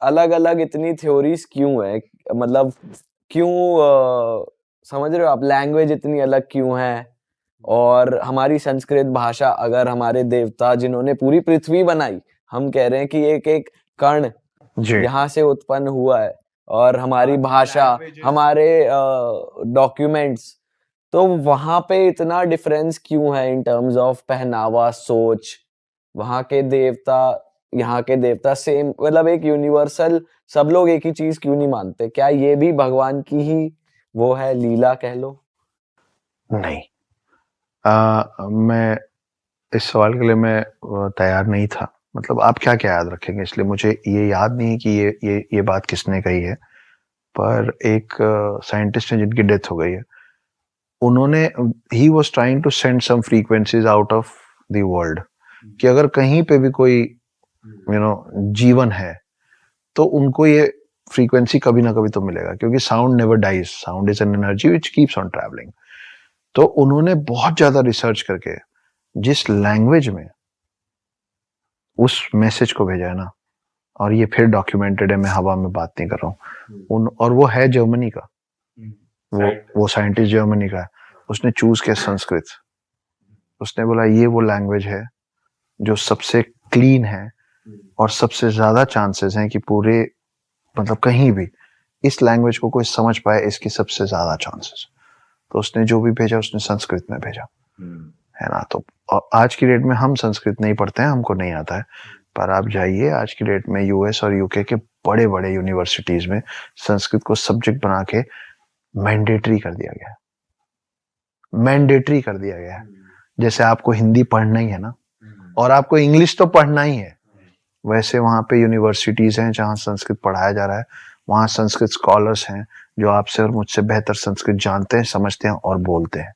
अलग अलग इतनी थ्योरीज क्यों है? मतलब क्यों, समझ रहे हो आप, लैंग्वेज इतनी अलग क्यों है? और हमारी संस्कृत भाषा, अगर हमारे देवता जिन्होंने पूरी पृथ्वी बनाई, हम कह रहे हैं कि एक एक कण यहाँ से उत्पन्न हुआ है, और हमारी भाषा, हमारे डॉक्यूमेंट्स, तो वहां पे इतना डिफरेंस क्यों है इन टर्म्स ऑफ पहनावा, सोच? वहां के देवता, यहाँ के देवता सेम, मतलब एक यूनिवर्सल, सब लोग एक ही चीज क्यों नहीं मानते? क्या ये भी भगवान की ही वो है, लीला कह लो? नहीं, मैं इस सवाल के लिए मैं तैयार नहीं था। मतलब आप क्या क्या याद रखेंगे, इसलिए मुझे ये याद नहीं है कि ये बात किसने कही है। पर एक साइंटिस्ट है जिनकी डेथ हो गई है, उन्होंने, he was trying to send some frequencies out of the world, कि अगर कहीं पे भी कोई जीवन है तो उनको ये फ्रीक्वेंसी कभी ना कभी तो मिलेगा, क्योंकि sound never dies, sound is an energy which keeps on travelling. तो उन्होंने बहुत ज्यादा रिसर्च करके जिस लैंग्वेज में उस मैसेज को भेजा है ना, और ये फिर डॉक्यूमेंटेड है, मैं हवा में बात नहीं कर रहा हूँ, और वो है जर्मनी का, वो साइंटिस्ट जर्मनी का है। उसने चूज किया संस्कृत। उसने बोला ये वो लैंग्वेज है जो सबसे क्लीन है और सबसे ज्यादा चांसेस हैं कि पूरे, मतलब कहीं भी इस लैंग्वेज को कोई समझ पाए, इसकी सबसे ज्यादा चांसेस। तो उसने जो भी भेजा उसने संस्कृत में भेजा, है ना। तो आज की डेट में हम संस्कृत नहीं पढ़ते हैं, हमको नहीं आता है, पर आप जाइए आज की डेट में यूएस और यूके के बड़े बड़े यूनिवर्सिटीज में संस्कृत को सब्जेक्ट बना के मैंडेटरी कर दिया गया है, मैंडेटरी कर दिया गया है। जैसे आपको हिंदी पढ़ना ही है ना, और आपको इंग्लिश तो पढ़ना ही है, वैसे वहाँ पे यूनिवर्सिटीज हैं जहाँ संस्कृत पढ़ाया जा रहा है, वहाँ संस्कृत स्कॉलर्स हैं जो आपसे और मुझसे बेहतर संस्कृत जानते हैं, समझते हैं और बोलते हैं।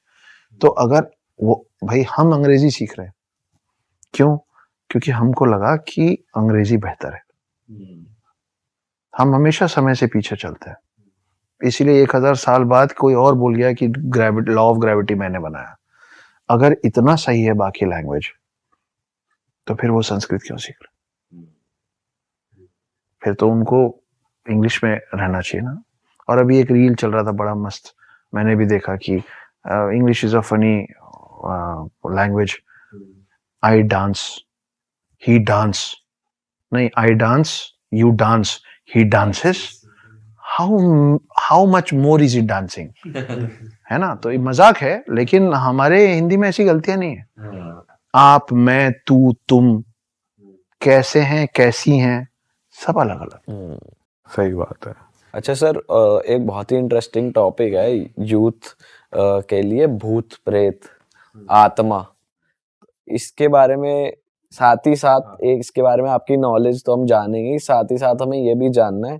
तो अगर वो भाई हम अंग्रेजी सीख रहे हैं, क्यों? क्योंकि हमको लगा कि अंग्रेजी बेहतर है। हम हमेशा समय से पीछे चलते हैं, इसीलिए 1000 साल बाद कोई और बोल गया कि ग्रेविटी, लॉ ऑफ ग्रेविटी मैंने बनाया। अगर इतना सही है बाकी लैंग्वेज, तो फिर वो संस्कृत क्यों सीख रहे? फिर तो उनको इंग्लिश में रहना चाहिए ना। और अभी एक रील चल रहा था बड़ा मस्त, मैंने भी देखा कि English is a funny language, I dance, he dance, नहीं I dance, you dance, he dances, how much more is it dancing, है ना। तो ये मजाक है, लेकिन हमारे हिंदी में ऐसी गलतियां नहीं है। आप, मैं, तू, तुम, कैसे हैं, कैसी हैं, सब अलग अलग। सही बात है। अच्छा सर, एक बहुत ही इंटरेस्टिंग टॉपिक है यूथ के लिए, भूत प्रेत आत्मा, इसके बारे में साथ ही साथ एक इसके बारे में आपकी नॉलेज तो हम जानेंगे, साथ ही साथ हमें ये भी जानना है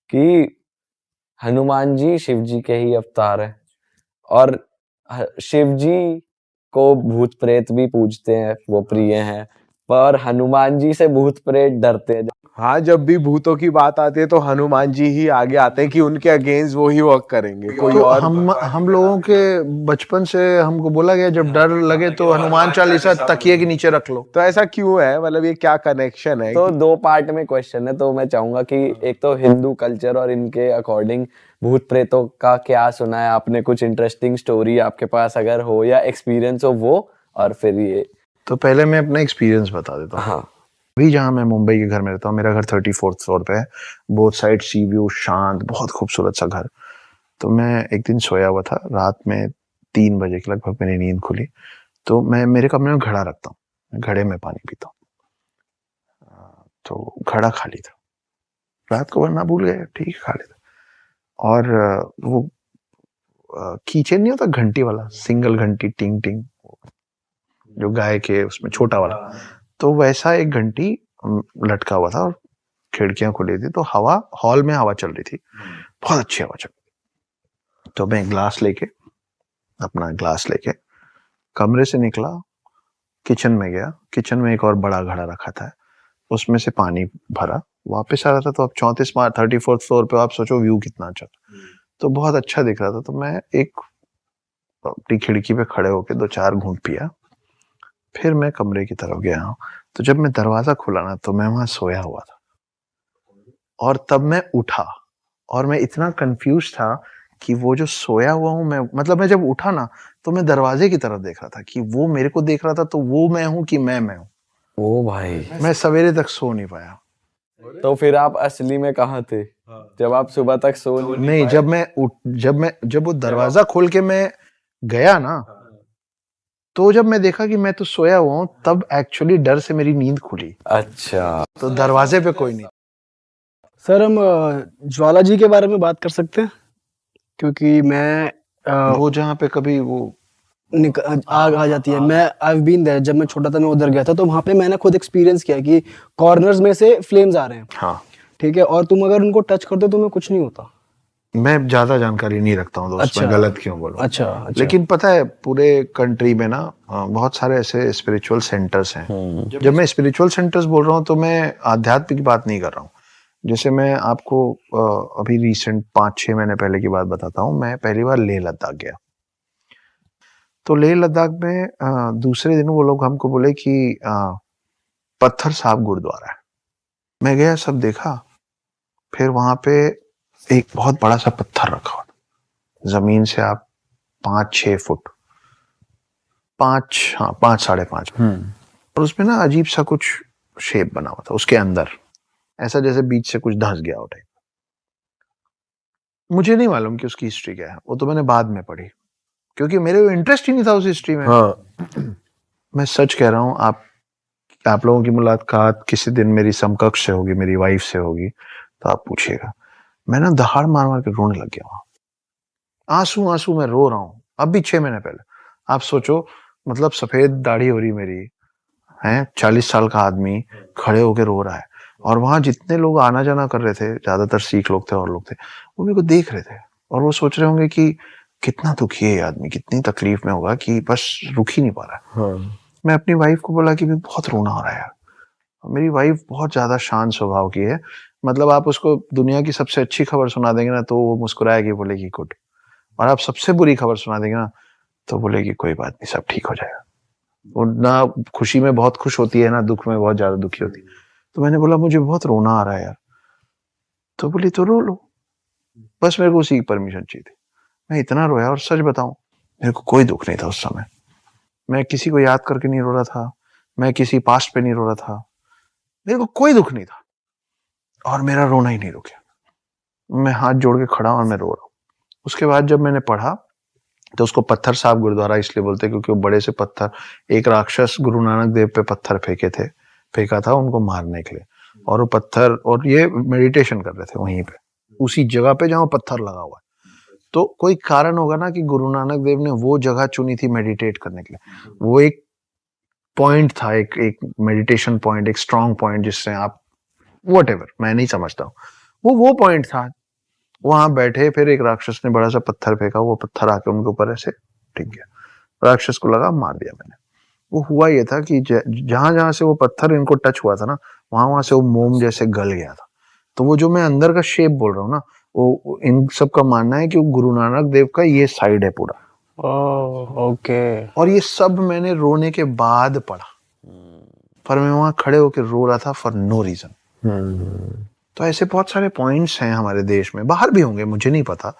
कि हनुमान जी शिव जी के ही अवतार है, और शिव जी को भूत प्रेत भी पूजते हैं, वो प्रिय हैं, पर हनुमान जी से भूत प्रेत डरते हैं। हाँ, जब भी भूतों की बात आती है तो हनुमान जी ही आगे आते हैं कि उनके अगेंस्ट वो ही वर्क करेंगे, कोई तो और। हम लोगों के बचपन से हमको बोला गया जब डर लगे तो हनुमान चालीसा तकिए के नीचे रख लो। तो ऐसा क्यों है, मतलब ये क्या कनेक्शन है? तो दो पार्ट में क्वेश्चन है, तो मैं चाहूंगा कि एक तो हिंदू कल्चर और इनके अकॉर्डिंग भूत प्रेतों का क्या सुना है आपने, कुछ इंटरेस्टिंग स्टोरी आपके पास अगर हो या एक्सपीरियंस हो वो, और फिर ये। तो पहले मैं अपना एक्सपीरियंस बता देता हूँ। हाँ, अभी जहाँ मैं मुंबई के घर में रहता हूँ, मेरा घर 34th फ्लोर पे है, बोथ साइड सी व्यू, शांत, बहुत खूबसूरत सा घर। तो मैं एक दिन सोया हुआ था, रात में 3 बजे के लगभग मेरी नींद खुली। तो मैं मेरे कमरे में घड़ा रखता हूँ, घड़े में पानी पीता हूँ, तो घड़ा खाली था। रात को भरना भूल गए, ठीक है, खाली था। और वो कीचेन नहीं होता घंटी वाला, सिंगल घंटी, टिंग टिंग, जो गाय के उसमें छोटा वाला, तो वैसा एक घंटी लटका हुआ था और खिड़कियां खुली थी, तो हवा, हॉल में हवा चल रही थी, बहुत अच्छी हवा चल रही थी। तो मैं अपना ग्लास लेके कमरे से निकला, किचन में गया, किचन में एक और बड़ा घड़ा रखा था, उसमें से पानी भरा, वापस आ रहा था। तो अब 34th फ्लोर पे, आप सोचो व्यू कितना अच्छा, तो बहुत अच्छा दिख रहा था। तो मैं एक अपनी खिड़की पे खड़े होके 2-4 घूंट पिया, फिर मैं कमरे की तरफ गया हूँ। तो जब मैं दरवाजा खुला ना, तो मैं वहां सोया हुआ था, और तब मैं उठा, और मैं इतना कंफ्यूज था कि वो जो सोया हुआ हूँ मैं, मतलब मैं जब उठा ना, तो मैं दरवाजे की तरफ देख रहा था कि वो मेरे को देख रहा था, तो वो मैं हूँ कि मैं हूँ। ओ भाई, मैं सवेरे तक सो नहीं पाया। तो फिर आप असली में कहाँ थे जब आप सुबह तक सो नहीं, जब वो दरवाजा खोल के मैं गया ना, तो जब मैं देखा कि मैं तो सोया हुआ हूँ, तब एक्चुअली डर से मेरी नींद खुली। अच्छा, तो दरवाजे पे कोई नहीं। सर हम ज्वाला जी के बारे में बात कर सकते हैं, क्योंकि मैं वो जहाँ पे कभी वो आग आ जाती है, मैं आई हैव बीन देयर, जब मैं छोटा था मैं उधर गया था, तो वहां पे मैंने खुद एक्सपीरियंस किया कि कॉर्नर्स में से फ्लेम्स आ रहे हैं, हाँ, ठीक है, और तुम अगर उनको टच कर दो तुम्हें कुछ नहीं होता। मैं ज्यादा जानकारी नहीं रखता हूँ दोस्त, अच्छा, मैं गलत क्यों बोलूं। अच्छा। लेकिन पता है पूरे कंट्री में ना बहुत सारे ऐसे स्पिरिचुअल सेंटर्स हैं। जब मैं स्पिरिचुअल सेंटर्स बोल रहा हूँ तो मैं आध्यात्म की बात नहीं कर रहा हूँ। जैसे मैं आपको अभी रिसेंट 5-6 महीने पहले की बात बताता हूँ। मैं पहली बार लेह लद्दाख गया। तो लेह लद्दाख में दूसरे दिन वो लोग हमको बोले कि पत्थर साहब गुरुद्वारा है। मैं गया, सब देखा, फिर वहां पे एक बहुत बड़ा सा पत्थर रखा हुआ, जमीन से आप 5-6 फुट, 5 साढ़े 5, और उसमें ना अजीब सा कुछ शेप बना हुआ था उसके अंदर, ऐसा जैसे बीच से कुछ धंस गया हो टाइप। मुझे नहीं मालूम कि उसकी हिस्ट्री क्या है, वो तो मैंने बाद में पढ़ी, क्योंकि मेरे को इंटरेस्ट ही नहीं था उस हिस्ट्री में। हाँ। मैं सच कह रहा हूँ, आप लोगों की मुलाकात किसी दिन मेरी समकक्ष से होगी, मेरी वाइफ से होगी, तो आप पूछिएगा। मैं ना दहाड़ मार मार के रोने लग गया वहां। आंसू आंसू मैं रो रहा हूँ, अब भी 6 महीने पहले। आप सोचो, मतलब सफेद दाढ़ी हो रही मेरी है, 40 साल का आदमी खड़े होके रो रहा है, और वहां जितने लोग आना जाना कर रहे थे, ज्यादातर सिख लोग थे और लोग थे, वो मेरे को देख रहे थे और वो सोच रहे होंगे कि कितना दुखी है ये आदमी, कितनी तकलीफ में होगा कि बस रुक ही नहीं पा रहा है। हाँ। मैं अपनी वाइफ को बोला कि बहुत रोना हो रहा है यार। मेरी वाइफ बहुत ज्यादा शांत स्वभाव की है, मतलब आप उसको दुनिया की सबसे अच्छी खबर सुना देंगे ना तो वो मुस्कुराएगी, बोलेगी गुड, और आप सबसे बुरी खबर सुना देंगे ना तो बोलेगी कोई बात नहीं, सब ठीक हो जाएगा। वो ना खुशी में बहुत खुश होती है, ना दुख में बहुत ज्यादा दुखी होती है। तो मैंने बोला मुझे बहुत रोना आ रहा है यार। तो बोली तो रो लो, बस मेरे को उसी की परमिशन चाहिए थी। मैं इतना रोया, और सच बताऊं मेरे को कोई दुख नहीं था उस समय। मैं किसी को याद करके नहीं रो रहा था, मैं किसी पास्ट पे नहीं रो रहा था, मेरे को कोई दुख नहीं था, और मेरा रोना ही नहीं रुका। मैं हाथ जोड़ के खड़ा और मैं रो रहा हूँ। उसके बाद जब मैंने पढ़ा तो उसको पत्थर साहब गुरुद्वारा इसलिए बोलते क्योंकि वो बड़े से पत्थर, एक राक्षस गुरु नानक देव पे पत्थर फेंका था उनको मारने के लिए, और वो पत्थर, और ये मेडिटेशन कर रहे थे वहीं पे, उसी जगह पे जहाँ पत्थर लगा हुआ है। तो कोई कारण होगा ना कि गुरु नानक देव ने वो जगह चुनी थी मेडिटेट करने के लिए। वो एक पॉइंट था, एक मेडिटेशन पॉइंट, एक स्ट्रॉन्ग पॉइंट, जिससे आप व्हाटएवर, मैं नहीं समझता हूँ, वो पॉइंट था। वहां बैठे, फिर एक राक्षस ने बड़ा सा पत्थर फेंका, वो पत्थर आके उनके ऊपर ऐसे टिक गया। राक्षस को लगा मार दिया मैंने। वो हुआ ये था कि जहां जहां से वो पत्थर इनको टच हुआ था ना, वहां वहां से वो मोम जैसे गल गया था। तो वो जो मैं अंदर का शेप बोल रहा हूँ ना, वो इन सब का मानना है कि वो गुरु नानक देव का ये साइड है पूरा। ओके। और ये सब मैंने रोने के बाद पढ़ा, पर मैं वहां खड़े होकर रो रहा था फॉर नो रीजन। तो ऐसे बहुत सारे पॉइंट्स हैं हमारे देश में, बाहर भी होंगे, मुझे नहीं पता।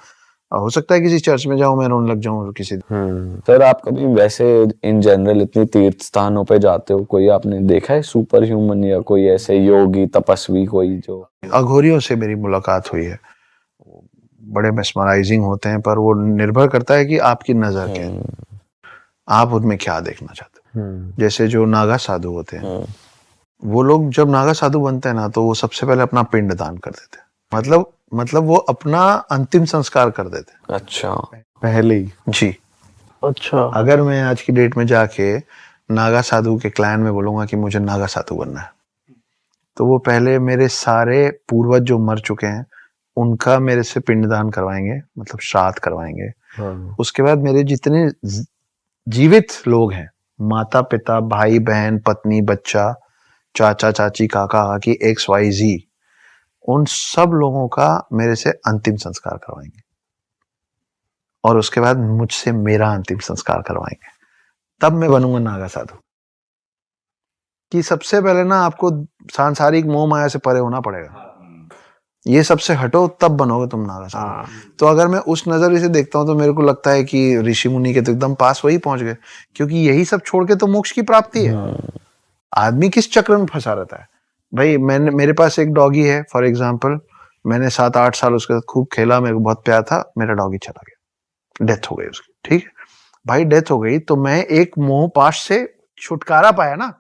हो सकता है किसी चर्च में जाऊं मैं रोने लग जाऊं किसी। सर आप कभी वैसे इन जनरल इतनी तीर्थ स्थानों पे जाते हो, कोई आपने देखा है सुपर ह्यूमन या कोई ऐसे योगी तपस्वी कोई जो? अघोरियों से मेरी मुलाकात हुई है, बड़े मेस्मराइजिंग होते हैं, पर वो निर्भर करता है कि आपकी नजर क्या है, आप उनमें क्या देखना चाहते हो। जैसे जो नागा साधु होते हैं, वो लोग जब नागा साधु बनते हैं ना तो वो सबसे पहले अपना पिंड दान कर देते हैं, मतलब वो अपना अंतिम संस्कार कर देते हैं। अच्छा, पहले ही? जी। अच्छा। अगर मैं आज की डेट में जाके नागा साधु के क्लैन में बोलूंगा कि मुझे नागा साधु बनना है, तो वो पहले मेरे सारे पूर्वज जो मर चुके हैं उनका मेरे से पिंडदान करवाएंगे, मतलब श्राद्ध करवाएंगे। उसके बाद मेरे जितने जीवित लोग हैं, माता पिता, भाई बहन, पत्नी, बच्चा, चाचा चाची, काका काकी, XYZ, उन सब लोगों का मेरे से अंतिम संस्कार करवाएंगे, और उसके बाद मुझसे मेरा अंतिम संस्कार करवाएंगे। तब मैं बनूंगा नागा साधु। कि सबसे पहले ना आपको सांसारिक मोह माया से परे होना पड़ेगा, ये सबसे हटो, तब बनोगे तुम नागा साधु। तो अगर मैं उस नजरिए से देखता हूं तो मेरे को लगता है कि ऋषि मुनि के तो एकदम पास वही पहुंच गए, क्योंकि यही सब छोड़ के तो मोक्ष की प्राप्ति है। आदमी किस चक्र में फंसा रहता है भाई। मेरे पास एक डॉगी है फॉर एग्जाम्पल, मैंने 7-8 साल उसके साथ खूब खेला, मेरे को बहुत प्यार था, मेरा डॉगी चला गया, डेथ हो गई उसकी। ठीक है भाई, डेथ हो गई तो मैं एक मोह पाश से छुटकारा पाया ना,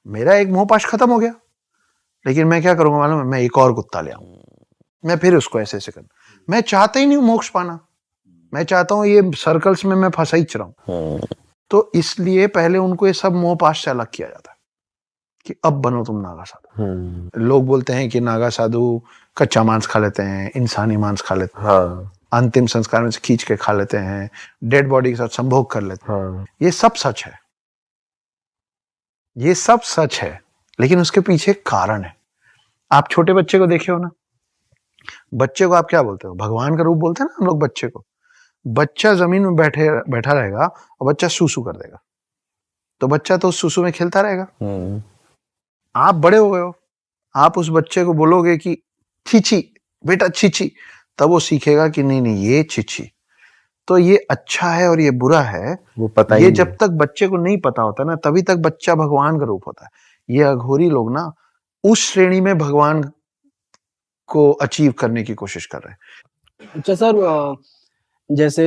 मेरा एक मोह पाश खत्म हो गया। लेकिन मैं क्या करूंगा मालूम है, मैं एक और कुत्ता ले आऊं, मैं फिर उसको ऐसे ऐसे कर। मैं चाहता ही नहीं मोक्ष पाना, मैं चाहता हूँ ये सर्कल्स में मैं फंसा ही रहा हूं। तो इसलिए पहले उनको ये सब मोह पाश से अलग किया जाता है कि अब बनो तुम नागा साधु। लोग बोलते हैं कि नागा साधु कच्चा मांस खा लेते हैं, इंसानी मांस खा लेते हैं, अंतिम संस्कार में से खींच के खा लेते हैं, डेड बॉडी के साथ संभोग कर लेते हैं। ये सब सच है, ये सब सच है, लेकिन उसके पीछे कारण है। आप छोटे बच्चे को देखे हो ना, बच्चे को आप क्या बोलते हो, भगवान का रूप बोलते हैं ना हम लोग बच्चे को। बच्चा जमीन में बैठा रहेगा और बच्चा सूसू कर देगा, तो बच्चा तो उस सूसू में खेलता रहेगा। आप बड़े हो गए हो, आप उस बच्चे को बोलोगे कि छीछी बेटा छीछी, तब वो सीखेगा कि नहीं नहीं ये छीछी। तो ये अच्छा है और ये बुरा है, वो पता ही ये नहीं। जब तक बच्चे को नहीं पता होता ना, तभी तक बच्चा भगवान का रूप होता है। ये अघोरी लोग ना उस श्रेणी में भगवान को अचीव करने की कोशिश कर रहे हैं। अच्छा सर, जैसे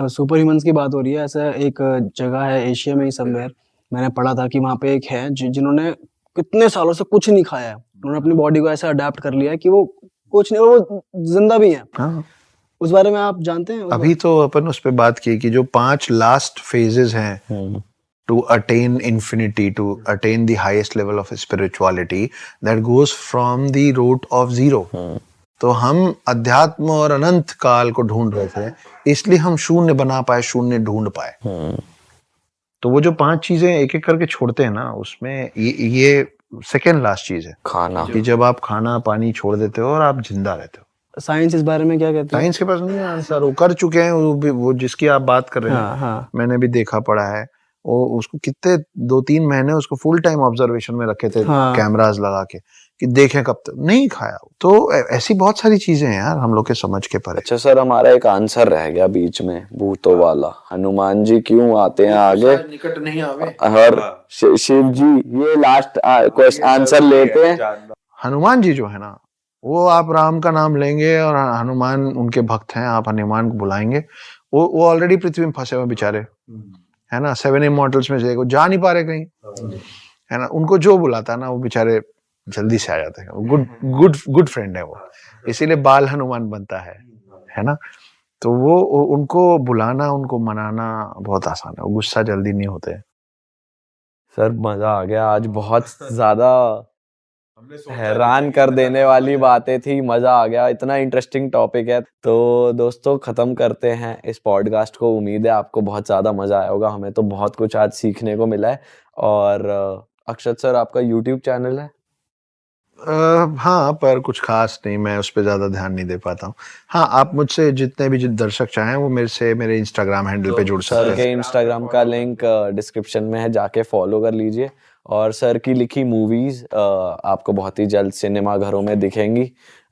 सुपर ह्यूमंस की बात हो रही है, ऐसा एक जगह है एशिया में ही समवेयर, मैंने पढ़ा था कि वहाँ पे एक है जिन्होंने कितने सालों से कुछ नहीं खाया है, उन्होंने अपनी बॉडी को ऐसा अडेप्ट कर लिया है कि वो कुछ नहीं, और वो जिंदा भी है। हाँ। उस बारे में आप जानते हैं? अभी तो अपन उस पे बात की कि जो 5 लास्ट फेजेस हैं to attain infinity, to attain the highest level of spirituality, that goes from the root of zero. तो हम अध्यात्म और अनंत काल को ढूंढ रहे थे, इसलिए हम शून्य बना पाए, शून्य ढूंढ पाए। तो वो जो 5 चीजें एक एक करके छोड़ते हैं ना, उसमें ये सेकेंड लास्ट चीज है, खाना। कि जब आप खाना पानी छोड़ देते हो और आप जिंदा रहते हो। साइंस इस बारे में क्या कहती है? साइंस के पास नहीं है आंसर, वो कर चुके हैं, वो जिसकी आप बात कर रहे हैं, हाँ। मैंने भी देखा पड़ा है। वो उसको कितने 2-3 महीने उसको फुल टाइम ऑब्जर्वेशन में रखे थे, कैमरास लगा के, कि देखें कब तक, नहीं खाया। तो ऐसी बहुत सारी चीजें हैं यार हम लोग के समझ के परे। अच्छा सर, हमारा एक आंसर रह गया बीच में, भूतों वाला। हनुमान जी क्यों आते हैं आगे, निकट नहीं आवे, और शिव जी, ये लास्ट क्वेश्चन आंसर लेते हैं। हनुमान जी जो है ना, वो आप राम का नाम लेंगे और हनुमान उनके भक्त हैं, आप हनुमान को बुलाएंगे, वो ऑलरेडी पृथ्वी में फंसे हुए बेचारे, है ना, 7 इमॉर्टल्स में से वो जा नहीं पा रहे कहीं, है ना। उनको जो बुलाता है ना, वो बेचारे जल्दी से आ जाते हैं। गुड फ्रेंड है वो, इसीलिए बाल हनुमान बनता है ना। तो वो उनको बुलाना, उनको मनाना बहुत आसान है, वो गुस्सा जल्दी नहीं होते। सर मजा आ गया आज, बहुत ज्यादा हैरान कर देने वाली बातें थी, मजा आ गया, इतना इंटरेस्टिंग टॉपिक है। तो दोस्तों खत्म करते हैं इस पॉडकास्ट को। उम्मीद है आपको बहुत ज्यादा मजा आया होगा, हमें तो बहुत कुछ आज सीखने को मिला है। और अक्षत सर, आपका यूट्यूब चैनल है? हाँ, पर कुछ खास नहीं, मैं उस पर ज्यादा ध्यान नहीं दे पाता हूँ। हाँ, आप मुझसे जितने भी दर्शक चाहें वो मेरे इंस्टाग्राम हैंडल पे जुड़ सकते सर हैं। के इंस्टाग्राम का लिंक डिस्क्रिप्शन में है, जाके फॉलो कर लीजिए। और सर की लिखी मूवीज आपको बहुत ही जल्द सिनेमा घरों में दिखेंगी।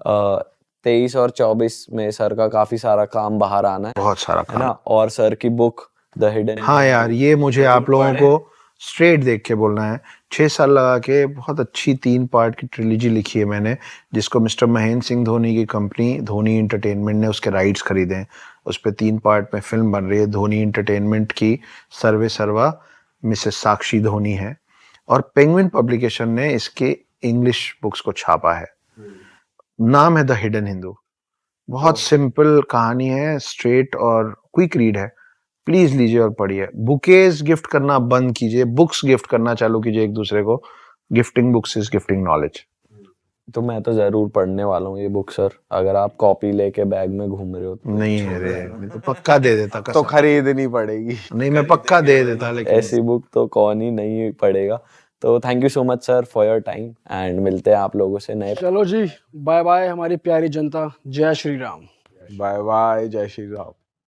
23 और 24 में सर का काफी सारा काम बाहर आना है, बहुत सारा है ना। और सर की बुक द हिडन, हाँ यार, ये मुझे आप लोगों को स्ट्रेट देख के बोलना है, 6 साल लगा के बहुत अच्छी 3 पार्ट की ट्रिलॉजी लिखी है मैंने, जिसको मिस्टर महेंद्र सिंह धोनी की कंपनी धोनी एंटरटेनमेंट ने उसके राइट्स खरीदे हैं। उस पे 3 पार्ट में फिल्म बन रही है। धोनी एंटरटेनमेंट की सर्वे सर्वा मिसेस साक्षी धोनी है, और पेंगुइन पब्लिकेशन ने इसके इंग्लिश बुक्स को छापा है। नाम है द हिडन हिंदू। बहुत सिंपल कहानी है, स्ट्रेट और क्विक रीड है। प्लीज लीजिए और पढ़िए। बुकेज गिफ्ट करना बंद कीजिए, बुक्स गिफ्ट करना चालू कीजिए एक दूसरे को। Gifting books is gifting knowledge. तो मैं तो जरूर पढ़ने वाला हूँ ये बुक सर, अगर आप कॉपी लेके बैग में घूम रहे हो तो। नहीं अरे, मैं तो पक्का दे देता, तो खरीदनी पड़ेगी। नहीं, मैं पक्का दे देता, लेकिन ऐसी बुक तो कौन ही नहीं पढ़ेगा। तो thank you so much sir for your time, and मिलते हैं आप लोगों से नए। चलो जी, बाय बाय हमारी प्यारी जनता। जय श्री राम। बाय बाय, जय श्री राम।